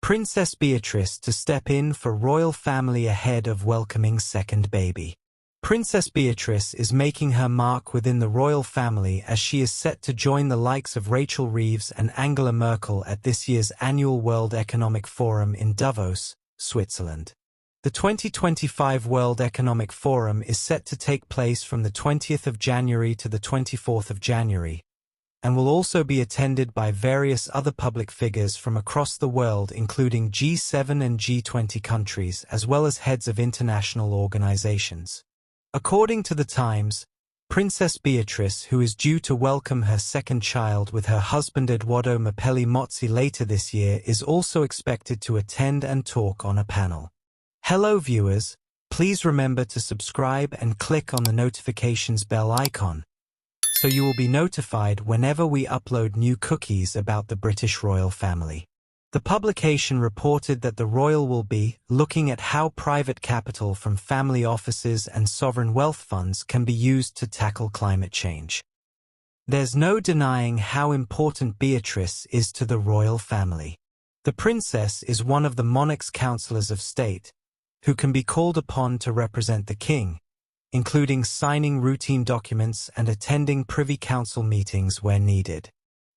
Princess Beatrice to step in for royal family ahead of welcoming second baby. Princess Beatrice is making her mark within the royal family as she is set to join the likes of Rachel Reeves and Angela Merkel at this year's annual World Economic Forum in Davos, Switzerland. The 2025 World Economic Forum is set to take place from the 20th of January to the 24th of January, and will also be attended by various other public figures from across the world, including G7 and G20 countries, as well as heads of international organizations. According to The Times, Princess Beatrice, who is due to welcome her second child with her husband Edoardo Mapelli Mozzi later this year, is also expected to attend and talk on a panel. Hello viewers, please remember to subscribe and click on the notifications bell icon, so you will be notified whenever we upload new cookies about the British royal family. The publication reported that the royal will be looking at how private capital from family offices and sovereign wealth funds can be used to tackle climate change. There's no denying how important Beatrice is to the royal family. The princess is one of the monarch's counsellors of state, who can be called upon to represent the king, including signing routine documents and attending Privy Council meetings where needed.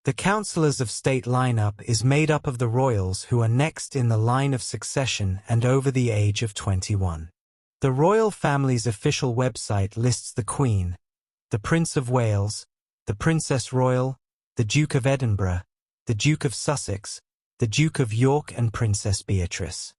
The Counsellors of State lineup is made up of the royals who are next in the line of succession and over the age of 21. The royal family's official website lists the Queen, the Prince of Wales, the Princess Royal, the Duke of Edinburgh, the Duke of Sussex, the Duke of York and Princess Beatrice.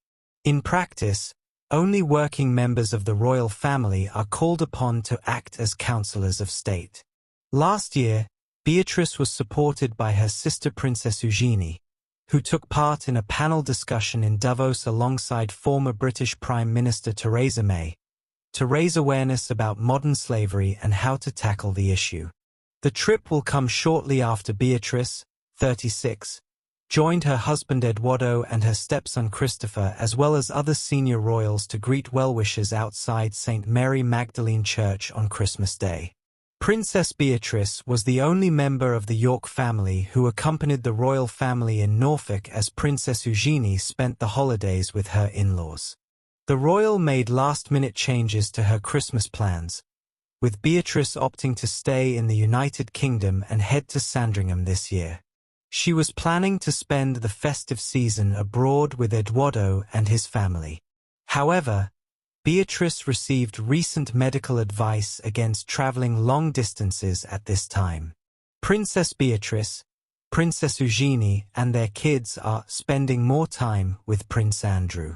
In practice, only working members of the royal family are called upon to act as Counsellors of State. Last year, Beatrice was supported by her sister Princess Eugenie, who took part in a panel discussion in Davos alongside former British Prime Minister Theresa May, to raise awareness about modern slavery and how to tackle the issue. The trip will come shortly after Beatrice, 36, joined her husband Edoardo and her stepson Christopher, as well as other senior royals, to greet well-wishers outside St. Mary Magdalene Church on Christmas Day. Princess Beatrice was the only member of the York family who accompanied the royal family in Norfolk as Princess Eugenie spent the holidays with her in-laws. The royal made last-minute changes to her Christmas plans, with Beatrice opting to stay in the United Kingdom and head to Sandringham this year. She was planning to spend the festive season abroad with Edoardo and his family. However, Beatrice received recent medical advice against traveling long distances at this time. Princess Beatrice, Princess Eugenie and their kids are spending more time with Prince Andrew.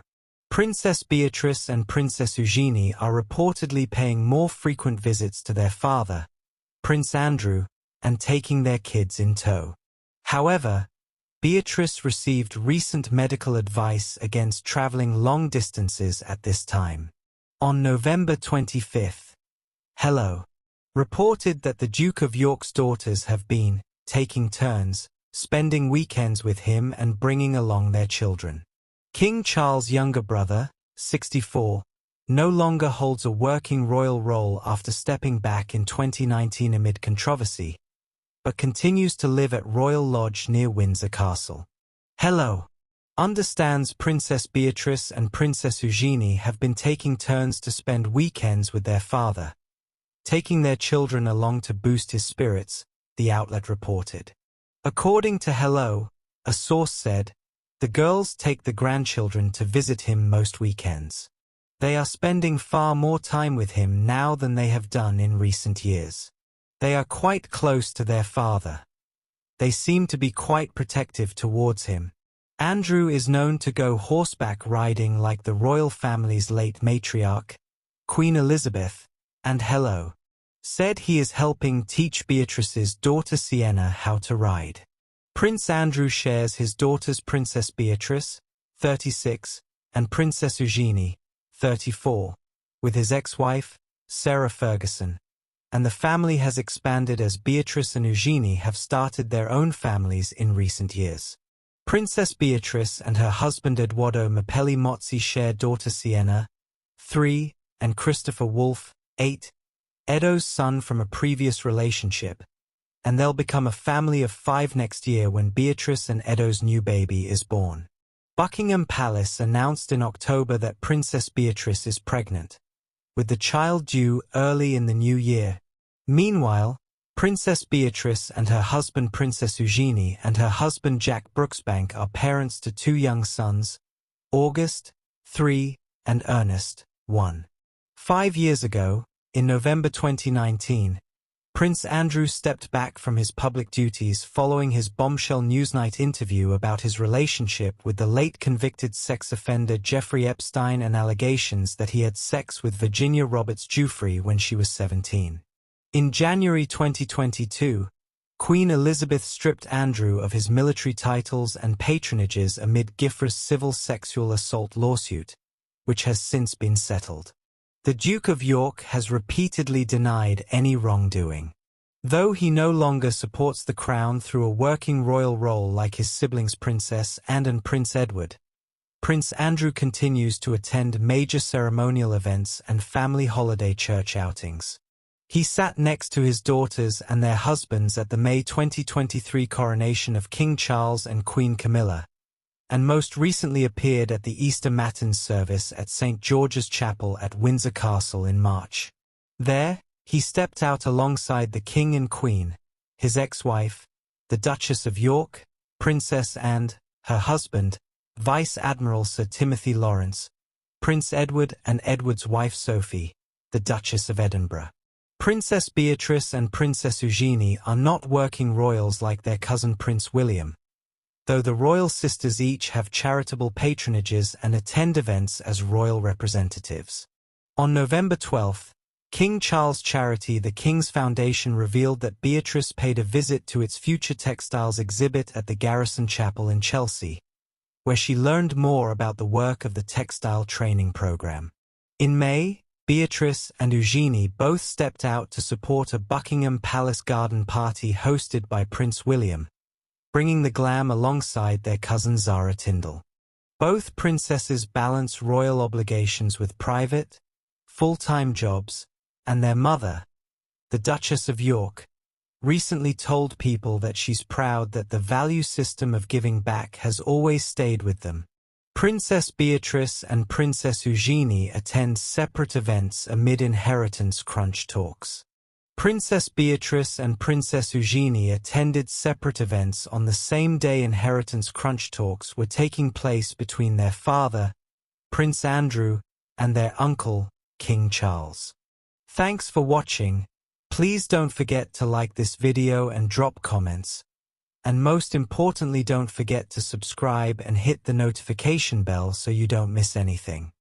Princess Beatrice and Princess Eugenie are reportedly paying more frequent visits to their father, Prince Andrew, and taking their kids in tow. However, Beatrice received recent medical advice against traveling long distances at this time. On November 25, Hello reported that the Duke of York's daughters have been taking turns, spending weekends with him and bringing along their children. King Charles' younger brother, 64, no longer holds a working royal role after stepping back in 2019 amid controversy, but continues to live at Royal Lodge near Windsor Castle. Hello understands Princess Beatrice and Princess Eugenie have been taking turns to spend weekends with their father, taking their children along to boost his spirits, the outlet reported. According to Hello, a source said, the girls take the grandchildren to visit him most weekends. They are spending far more time with him now than they have done in recent years. They are quite close to their father. They seem to be quite protective towards him. Andrew is known to go horseback riding like the royal family's late matriarch, Queen Elizabeth, and Hello said he is helping teach Beatrice's daughter Sienna how to ride. Prince Andrew shares his daughters Princess Beatrice, 36, and Princess Eugenie, 34, with his ex-wife, Sarah Ferguson, and the family has expanded as Beatrice and Eugenie have started their own families in recent years. Princess Beatrice and her husband Edoardo Mapelli Mozzi share daughter Sienna, 3, and Christopher Wolfe, 8, Edo's son from a previous relationship, and they'll become a family of 5 next year when Beatrice and Edo's new baby is born. Buckingham Palace announced in October that Princess Beatrice is pregnant, with the child due early in the new year. Meanwhile, Princess Beatrice and her husband Princess Eugenie and her husband Jack Brooksbank are parents to two young sons, August, 3, and Ernest, 1. 5 years ago, in November 2019, Prince Andrew stepped back from his public duties following his bombshell Newsnight interview about his relationship with the late convicted sex offender Jeffrey Epstein and allegations that he had sex with Virginia Roberts Giuffre when she was 17. In January 2022, Queen Elizabeth stripped Andrew of his military titles and patronages amid Giuffre's civil sexual assault lawsuit, which has since been settled. The Duke of York has repeatedly denied any wrongdoing. Though he no longer supports the crown through a working royal role like his siblings Princess Anne and Prince Edward, Prince Andrew continues to attend major ceremonial events and family holiday church outings. He sat next to his daughters and their husbands at the May 2023 coronation of King Charles and Queen Camilla, and most recently appeared at the Easter Matins service at St. George's Chapel at Windsor Castle in March. There, he stepped out alongside the King and Queen, his ex-wife, the Duchess of York, Princess Anne, her husband, Vice Admiral Sir Timothy Lawrence, Prince Edward and Edward's wife Sophie, the Duchess of Edinburgh. Princess Beatrice and Princess Eugenie are not working royals like their cousin Prince William, though the royal sisters each have charitable patronages and attend events as royal representatives. On November 12, King Charles charity The King's Foundation revealed that Beatrice paid a visit to its future textiles exhibit at the Garrison Chapel in Chelsea, where she learned more about the work of the textile training program. In May, Beatrice and Eugenie both stepped out to support a Buckingham Palace garden party hosted by Prince William, bringing the glam alongside their cousin Zara Tindall. Both princesses balance royal obligations with private, full-time jobs, and their mother, the Duchess of York, recently told People that she's proud that the value system of giving back has always stayed with them. Princess Beatrice and Princess Eugenie attend separate events amid inheritance crunch talks. Princess Beatrice and Princess Eugenie attended separate events on the same day inheritance crunch talks were taking place between their father, Prince Andrew, and their uncle, King Charles. Thanks for watching. Please don't forget to like this video and drop comments. And most importantly, don't forget to subscribe and hit the notification bell so you don't miss anything.